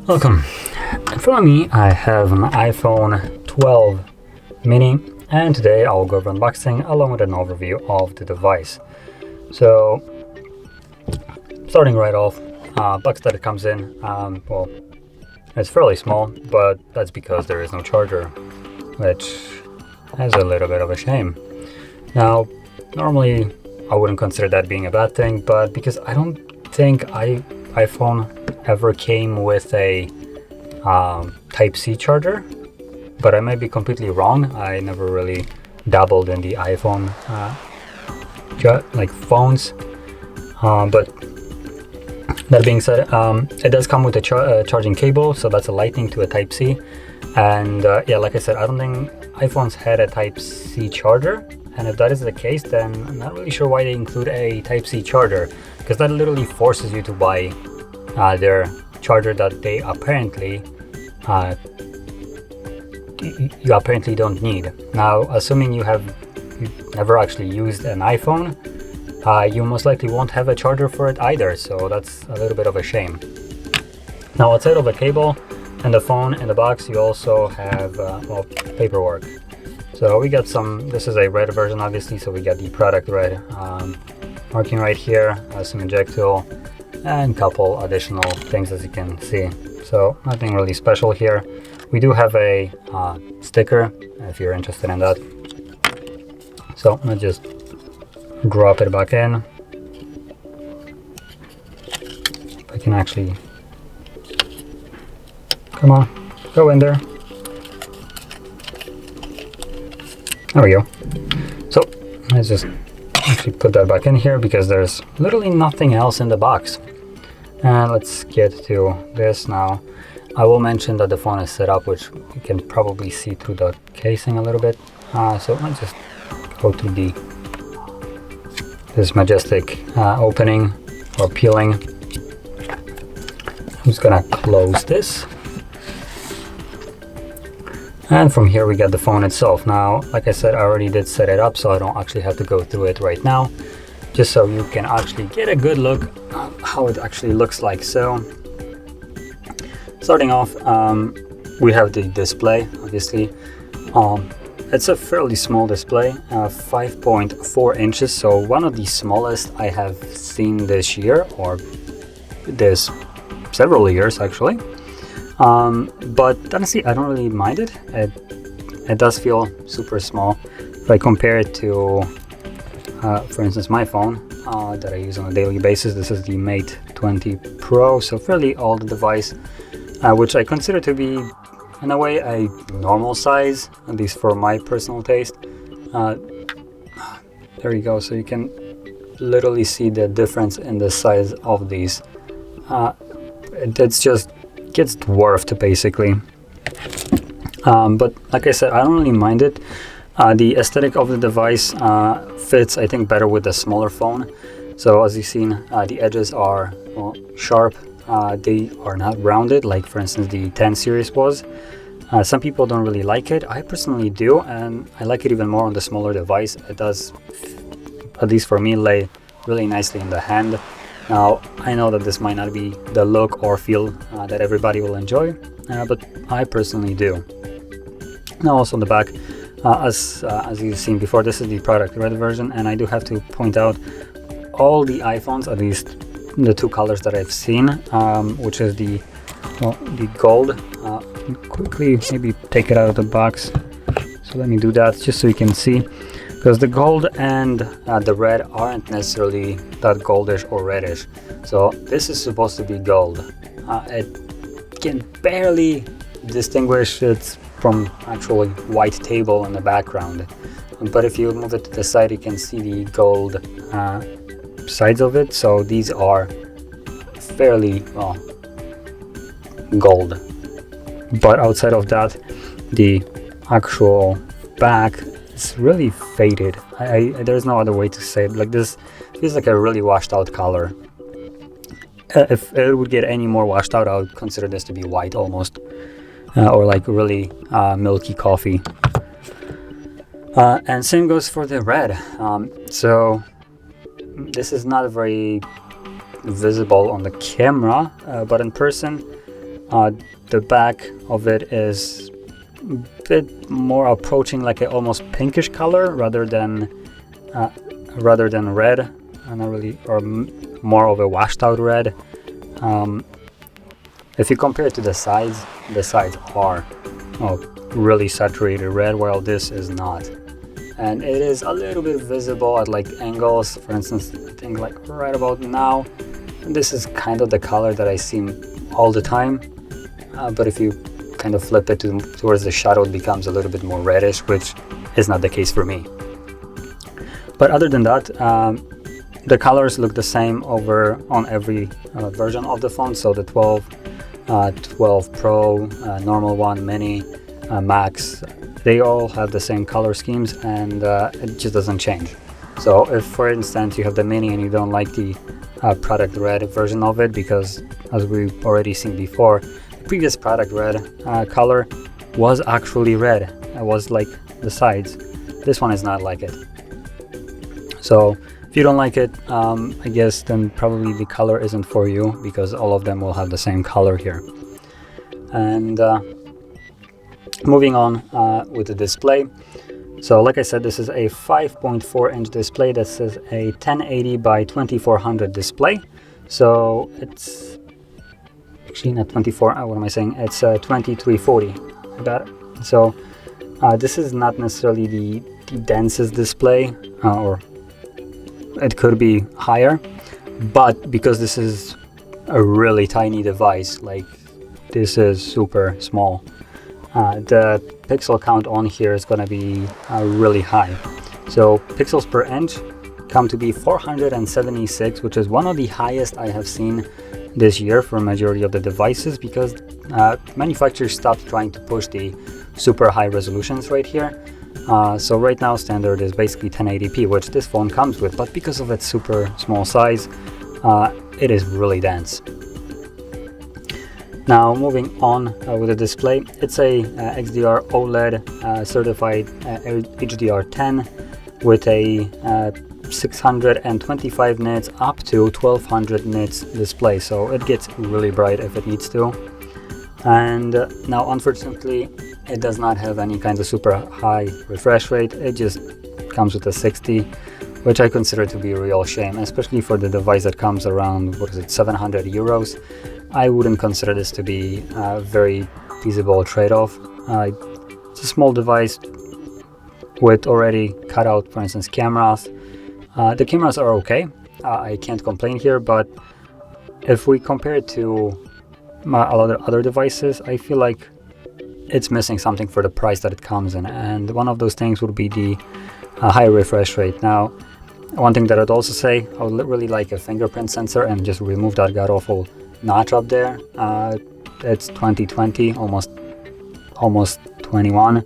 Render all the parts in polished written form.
Welcome. In front of me I have an iPhone 12 mini, and today I'll go over unboxing along with an overview of the device. So starting right off, box that it comes in, well, it's fairly small, but that's because there is no charger, which is a little bit of a shame. Now, normally I wouldn't consider that being a bad thing, but because I don't think iPhone ever came with a Type-C charger, but I might be completely wrong. I never really dabbled in the iPhone phones, but that being said, it does come with a charging cable, so that's a Lightning to a Type-C. And yeah, like I said, I don't think iPhones had a Type-C charger, and if that is the case, then I'm not really sure why they include a Type-C charger, because that literally forces you to buy their charger that they apparently you apparently don't need. Now, assuming you've never actually used an iPhone, you most likely won't have a charger for it either, so that's a little bit of a shame. Now, outside of the cable and the phone in the box, you also have well, paperwork. So we got this is a red version obviously, so we got the product red marking right here, some eject tool, and a couple additional things as you can see. So nothing really special here. We do have a sticker if you're interested in that. So let's just drop it back in. If I can actually, come on, go in there. There we go. So let's just actually put that back in here because there's literally nothing else in the box. And let's get to this now. I will mention that the phone is set up, which you can probably see through the casing a little bit. So let's just go through this majestic opening or peeling. I'm just gonna close this. And from here we get the phone itself. Now, like I said, I already did set it up, so I don't actually have to go through it right now, just so you can actually get a good look at how it actually looks like. So starting off, we have the display, obviously. It's a fairly small display, 5.4 inches, so one of the smallest I have seen this year, or this several years actually. But honestly, I don't really mind it. It does feel super small. If I compare it to, for instance, my phone that I use on a daily basis, this is the Mate 20 Pro, so fairly old device, which I consider to be, in a way, a normal size, at least for my personal taste. There you go, so you can literally see the difference in the size of these. It's just gets dwarfed basically. But like I said, I don't really mind it. The aesthetic of the device fits, I think, better with the smaller phone. So as you've seen, the edges are sharp. They are not rounded, like for instance the 10 series was. Some people don't really like it. I personally do, and I like it even more on the smaller device. It does, at least for me, lay really nicely in the hand. Now, I know that this might not be the look or feel that everybody will enjoy, but I personally do. Now, also on the back, as you've seen before, this is the product red version, and I do have to point out all the iPhones, at least the two colors that I've seen, which is the gold. Quickly, maybe take it out of the box. So let me do that just so you can see. Because the gold and the red aren't necessarily that goldish or reddish. So this is supposed to be gold. It can barely distinguish it from actually white table in the background. But if you move it to the side, you can see the gold sides of it. So these are fairly gold. But outside of that, the actual back, it's really faded. There's no other way to say it. Like, this feels like a really washed out color. If it would get any more washed out, I would consider this to be white almost, or like really milky coffee. And same goes for the red. So this is not very visible on the camera, but in person, the back of it is a bit more approaching like a almost pinkish color rather than red, not really, or more of a washed out red. If you compare it to the sides are really saturated red, while this is not. And it is a little bit visible at like angles. For instance, I think like right about now, this is kind of the color that I see all the time. But if you kind of flip it towards the shadow, it becomes a little bit more reddish, which is not the case for me. But other than that, the colors look the same over on every version of the phone. So the 12 Pro, normal one, mini, max, they all have the same color schemes, and it just doesn't change. So if, for instance, you have the mini and you don't like the product red version of it, because as we've already seen before, the previous product red color was actually red. It was like the sides. This one is not like it. So if you don't like it, I guess then probably the color isn't for you, because all of them will have the same color here. And moving on with the display. So like I said, this is a 5.4 inch display. This is a 1080 by 2400 display. So it's actually not 24, what am I saying? It's 2340. I got it. So this is not necessarily the densest display, or it could be higher, but because this is a really tiny device, like this is super small, the pixel count on here is going to be really high. So pixels per inch come to be 476, which is one of the highest I have seen this year for a majority of the devices, because manufacturers stopped trying to push the super high resolutions right here. So right now standard is basically 1080p, which this phone comes with, but because of its super small size, it is really dense. Now moving on with the display, it's a XDR OLED certified HDR10 with a 625 nits up to 1200 nits display, so it gets really bright if it needs to. And now unfortunately it does not have any kind of super high refresh rate. It just comes with a 60, which I consider to be a real shame, especially for the device that comes around, what is it, 700 euros. I wouldn't consider this to be a very feasible trade-off. It's a small device with already cut out, for instance, cameras. The cameras are okay, I can't complain here, but if we compare it to a lot of other devices, I feel like it's missing something for the price that it comes in, and one of those things would be the high refresh rate. Now, one thing that I'd also say, I would really like a fingerprint sensor and just remove that god-awful notch up there. It's 2020, almost 21,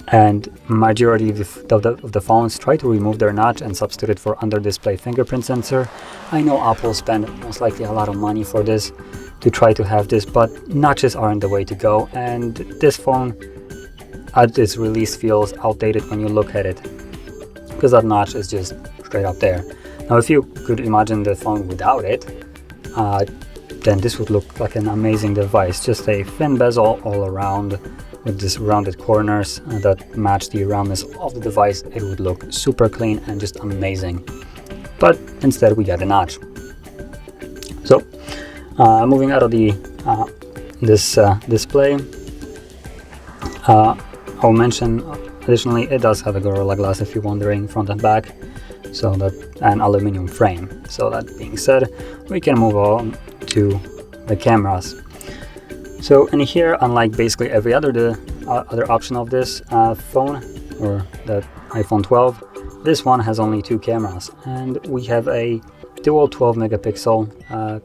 and majority of the phones try to remove their notch and substitute it for under display fingerprint sensor. I know Apple spent most likely a lot of money for this to try to have this, but notches aren't the way to go, and this phone at its release feels outdated when you look at it, because that notch is just straight up there. Now if you could imagine the phone without it, then this would look like an amazing device. Just a thin bezel all around with these rounded corners that match the roundness of the device. It would look super clean and just amazing. But instead we got a notch. So moving out of the this display, I'll mention additionally it does have a Gorilla Glass if you're wondering, front and back, so that an aluminum frame. So that being said, we can move on to the cameras. So in here, unlike basically every other option of this phone, or the iPhone 12, this one has only two cameras, and we have a dual 12 megapixel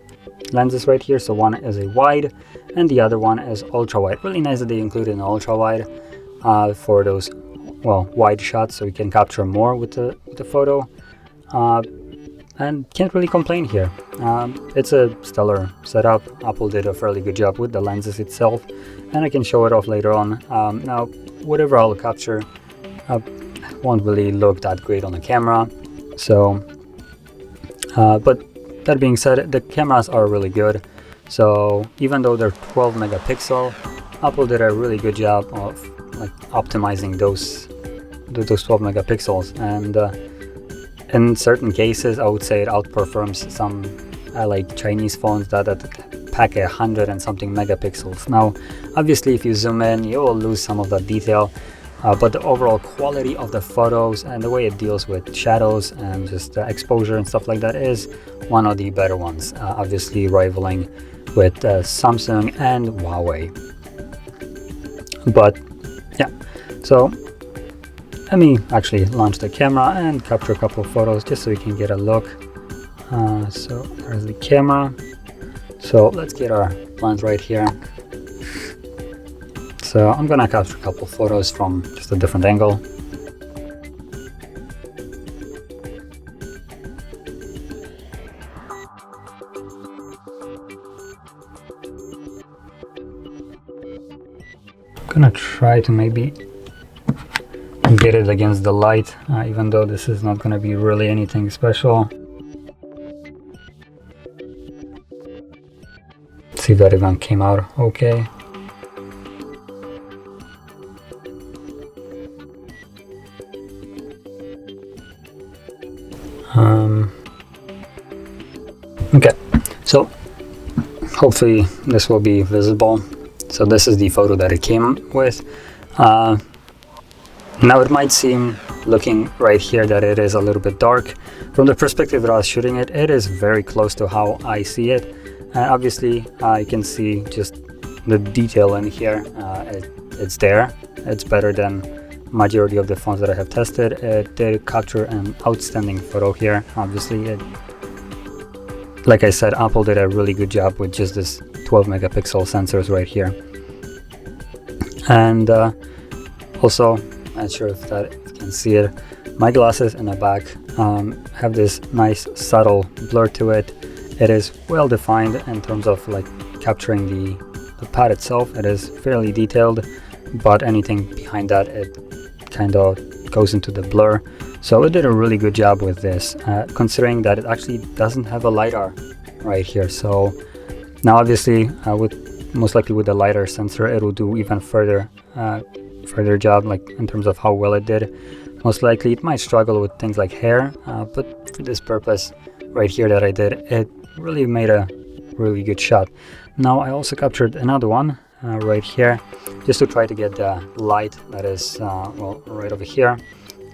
lenses right here. So one is a wide and the other one is ultra wide. Really nice that they included an ultra wide for those, well, wide shots, so you can capture more with the photo, and can't really complain here. It's a stellar setup. Apple did a fairly good job with the lenses itself, and I can show it off later on. Now whatever I'll capture won't really look that great on the camera, so But that being said, the cameras are really good. So even though they're 12 megapixel, Apple did a really good job of like optimizing those 12 megapixels, and in certain cases I would say it outperforms some like Chinese phones that pack 100 and something megapixels. Now obviously if you zoom in you will lose some of that detail, but the overall quality of the photos and the way it deals with shadows and just exposure and stuff like that is one of the better ones, obviously rivaling with Samsung and Huawei. But yeah, so let me actually launch the camera and capture a couple of photos just so you can get a look. So there's the camera. So let's get our lens right here. So I'm gonna capture a couple of photos from just a different angle. I'm gonna try to maybe get it against the light, even though this is not gonna be really anything special. See if that even came out okay. Okay, so hopefully this will be visible. So this is the photo that it came with. Now it might seem, looking right here, that it is a little bit dark. From the perspective that I was shooting it, it is very close to how I see it. And obviously I can see just the detail in here. It's there. It's better than majority of the phones that I have tested. It did capture an outstanding photo here. Obviously, like I said, Apple did a really good job with just this 12 megapixel sensors right here. And also, I'm not sure if you can see it, my glasses in the back have this nice subtle blur to it. It is well defined in terms of like capturing the pad itself. It is fairly detailed, but anything behind that, it kind of goes into the blur. So it did a really good job with this, considering that it actually doesn't have a LiDAR right here. So now obviously most likely with the LiDAR sensor it will do even further job, like in terms of how well it did. Most likely it might struggle with things like hair, but for this purpose right here that I did, it really made a really good shot. Now I also captured another one right here, just to try to get the light that is well, right over here,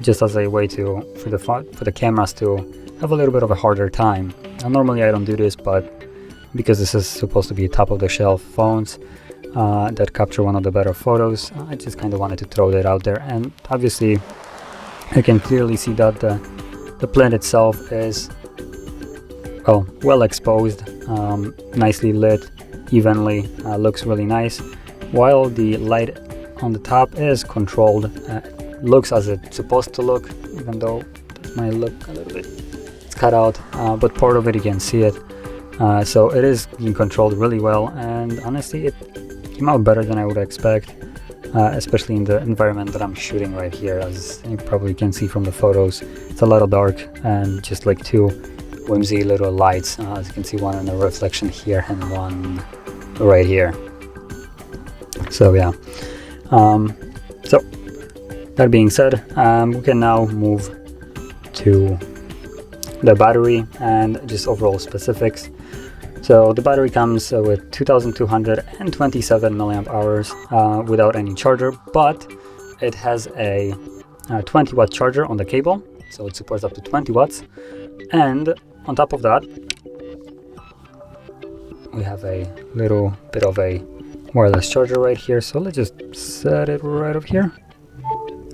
just as a way for the cameras to have a little bit of a harder time. Now, normally I don't do this, but because this is supposed to be top of the shelf phones that capture one of the better photos, I just kind of wanted to throw that out there. And obviously I can clearly see that the plant itself is well exposed, nicely lit, evenly, looks really nice, while the light on the top is controlled. Looks as it's supposed to look, even though it might look a little bit cut out, but part of it you can see it. So it is being controlled really well, and honestly it came out better than I would expect, especially in the environment that I'm shooting right here. As you probably can see from the photos, it's a little dark, and just like two whimsy little lights, as you can see, one in the reflection here and one right here. So yeah, so that being said, we can now move to the battery and just overall specifics. So the battery comes with 2227 milliamp hours without any charger, but it has a 20 watt charger on the cable, so it supports up to 20 watts. And on top of that, we have a little bit of a wireless charger right here. So let's just set it right over here.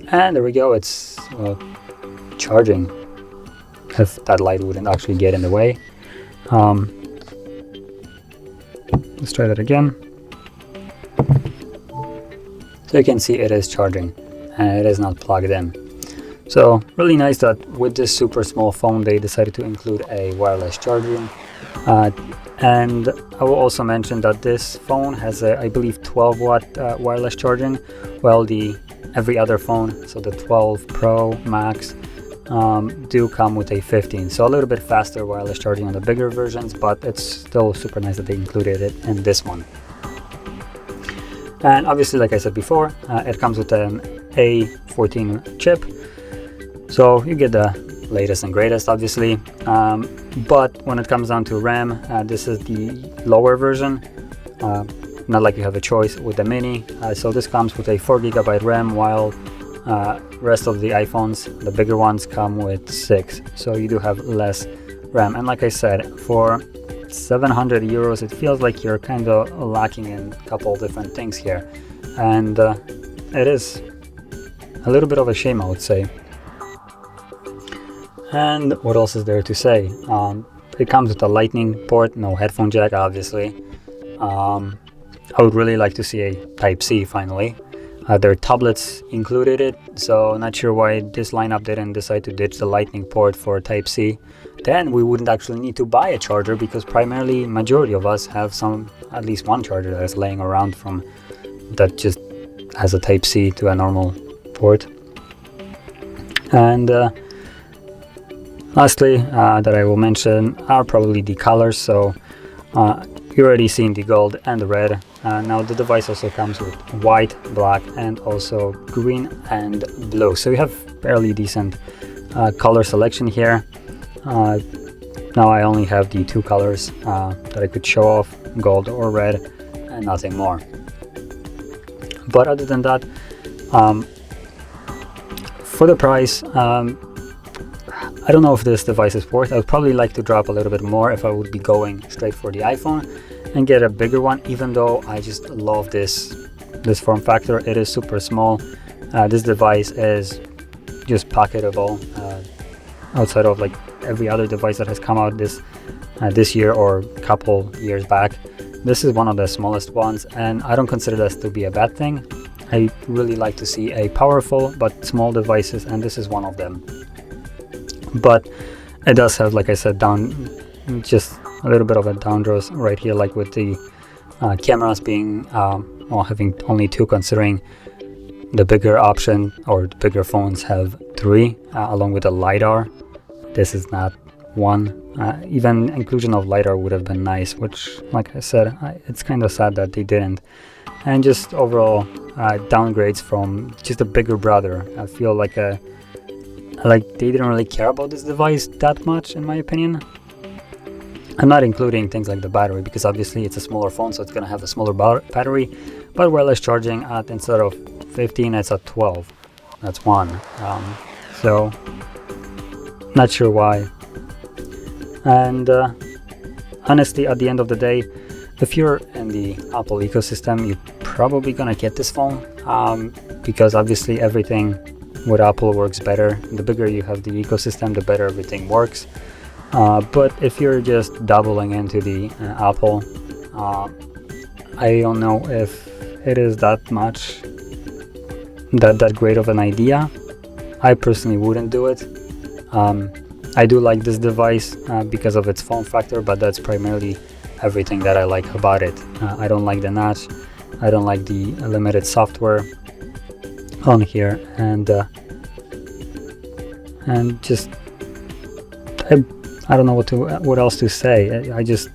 And there we go, it's charging, if that light wouldn't actually get in the way. Let's try that again. So you can see it is charging and it is not plugged in. So really nice that with this super small phone they decided to include a wireless charging. And I will also mention that this phone has a, I believe, 12 watt wireless charging, while every other phone, so the 12 Pro Max do come with a 15, so a little bit faster wireless charging on the bigger versions, but it's still super nice that they included it in this one. And obviously, like I said before, it comes with an A14 chip, so you get the latest and greatest, obviously. But when it comes down to RAM, this is the lower version, not like you have a choice with the mini. So this comes with a 4GB RAM, while rest of the iPhones, the bigger ones, come with 6, so you do have less RAM. And like I said, for 700 euros, it feels like you're kind of lacking in a couple different things here, and it is a little bit of a shame, I would say. And what else is there to say? It comes with a lightning port, no headphone jack, obviously. I would really like to see a Type-C finally. Their tablets included it, so not sure why this lineup didn't decide to ditch the lightning port for Type-C. Then we wouldn't actually need to buy a charger, because primarily majority of us have at least one charger that is laying around that just has a Type-C to a normal port. And lastly, that I will mention are probably the colors. So you already seen the gold and the red. Now the device also comes with white, black, and also green and blue. So you have fairly decent color selection here. Now I only have the 2 colors that I could show off, gold or red, and nothing more. But other than that, for the price, I don't know if this device is worth. I would probably like to drop a little bit more if I would be going straight for the iPhone and get a bigger one, even though I just love this form factor. It is super small. This device is just pocketable, outside of like every other device that has come out this year or a couple years back. This is one of the smallest ones, and I don't consider this to be a bad thing. I really like to see a powerful but small devices, and this is one of them. But it does have, like I said, just a little bit of a downdraws right here, like with the cameras being having only 2, considering the bigger option or the bigger phones have 3, along with a LiDAR. This is not 1. Even inclusion of LiDAR would have been nice, which, like I said, it's kind of sad that they didn't. And just overall downgrades from just a bigger brother. I feel like they didn't really care about this device that much, in my opinion. I'm not including things like the battery, because obviously it's a smaller phone, so it's going to have a smaller battery, but wireless charging instead of 15, it's at 12. That's 1. So not sure why. And honestly, at the end of the day, if you're in the Apple ecosystem, you're probably gonna get this phone, because obviously everything with Apple works better. The bigger you have the ecosystem, the better everything works. But if you're just doubling into the Apple, I don't know if it is that much that great of an idea. I personally wouldn't do it. I do like this device because of its form factor, but that's primarily everything that I like about it. I don't like the notch. I don't like the limited software on here, and just I don't know what else to say. I just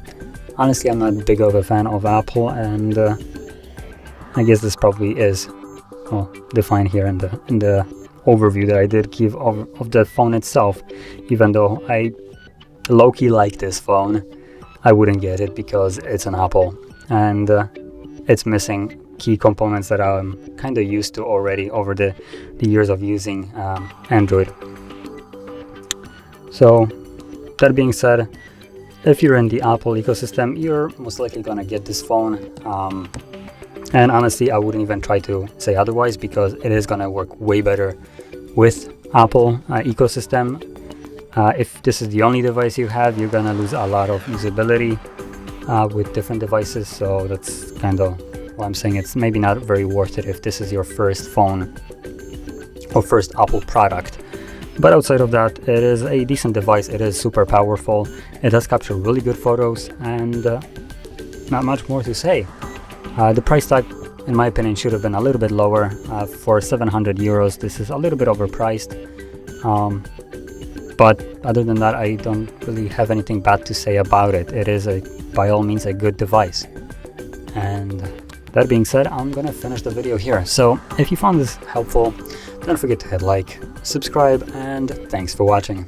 honestly, I'm not big of a fan of Apple, and I guess this probably is defined here in the overview that I did give of the phone itself. Even though I low-key like this phone, I wouldn't get it because it's an Apple, and it's missing key components that I'm kind of used to already over the years of using Android. So that being said, if you're in the Apple ecosystem, you're most likely gonna get this phone, and honestly, I wouldn't even try to say otherwise, because it is gonna work way better with Apple ecosystem. If this is the only device you have, you're gonna lose a lot of usability with different devices. So that's kind of why I'm saying it's maybe not very worth it if this is your first phone or first Apple product. But outside of that, it is a decent device. It is super powerful. It does capture really good photos, and not much more to say. The price tag, in my opinion, should have been a little bit lower. For 700 euros, this is a little bit overpriced. But other than that, I don't really have anything bad to say about it. It is by all means a good device. And that being said, I'm gonna finish the video here. So if you found this helpful, don't forget to hit like, subscribe, and thanks for watching.